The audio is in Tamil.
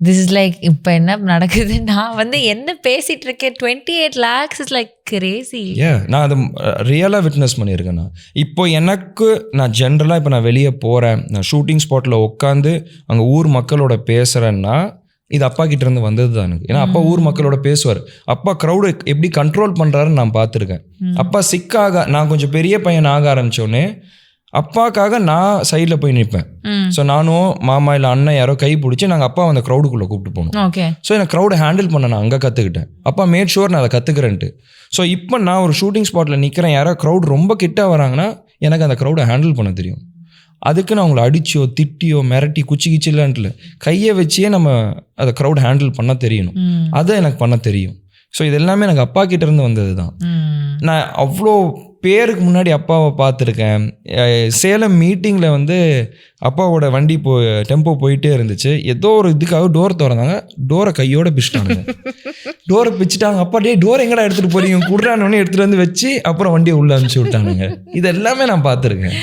திஸ் இஸ் லைக் இப்போ என்ன நடக்குது, நான் வந்து என்ன பேசிட்டு இருக்கேன், 28 lakhs இஸ் லைக் கிரேசி. நான் அதை ரியலாக விட்னஸ் பண்ணியிருக்கேன். இப்போ எனக்கு நான் ஜென்ரலாக இப்போ நான் வெளியே போகிறேன், நான் ஷூட்டிங் ஸ்பாட்டில் உட்காந்து அங்கே ஊர் மக்களோட பேசுகிறேன்னா இது அப்பா கிட்டேருந்து வந்தது தான் எனக்கு. ஏன்னா அப்பா ஊர் மக்களோட பேசுவார். அப்பா க்ரௌடு எப்படி கண்ட்ரோல் பண்ணுறாருன்னு நான் பார்த்துருக்கேன். அப்பா சிக்காக நான் கொஞ்சம் பெரிய பையன் ஆக ஆரம்பித்தோடனே அப்பாக்காக நான் சைடில் போய் நிற்பேன். ஸோ நானும் மாமா இல்லை அண்ணன் யாரோ கை பிடிச்சி நாங்கள் அப்பா அந்த க்ரௌடுக்குள்ளே கூப்பிட்டு போகணும். ஸோ எனக்கு க்ரௌடை ஹேண்டில் பண்ண நான் அங்கே கற்றுக்கிட்டேன். அப்பா மேட் ஷுவர் நான் அதை கற்றுக்கிறேன்ட்டு. ஸோ இப்போ நான் ஒரு ஷூட்டிங் ஸ்பாட்டில் நிற்கிறேன், யாரோ க்ரௌட் ரொம்ப கிட்ட வராங்கன்னா எனக்கு அந்த க்ரௌடை ஹேண்டில் பண்ண தெரியும். அதுக்கு நான் அவங்கள அடிச்சியோ திட்டியோ மிரட்டி குச்சி கிச்சிலான்ட்டு கையை வச்சே நம்ம அதை க்ரௌட் ஹேண்டில் பண்ண தெரியணும். அதை எனக்கு பண்ண தெரியும். ஸோ இது எல்லாமே எனக்கு அப்பா கிட்டேருந்து வந்தது தான். நான் அவ்வளோ பேருக்கு முன்னாடி அப்பாவை பார்த்துருக்கேன். சேலம் மீட்டிங்கில் வந்து அப்பாவோட வண்டி டெம்போ போயிட்டே இருந்துச்சு. ஏதோ ஒரு இதுக்காக டோர் திறந்தாங்க, டோரை கையோட பிச்சுட்டாங்க. டோரை பிச்சுட்டாங்க. அப்பா டே டோர் எங்கடா எடுத்துகிட்டு போறீங்க, குடுறானோடனே எடுத்துகிட்டு வந்து வச்சு அப்புறம் வண்டியை உள்ளே அனுப்பிச்சி விட்டானுங்க. இது எல்லாமே நான் பார்த்துருக்கேன்.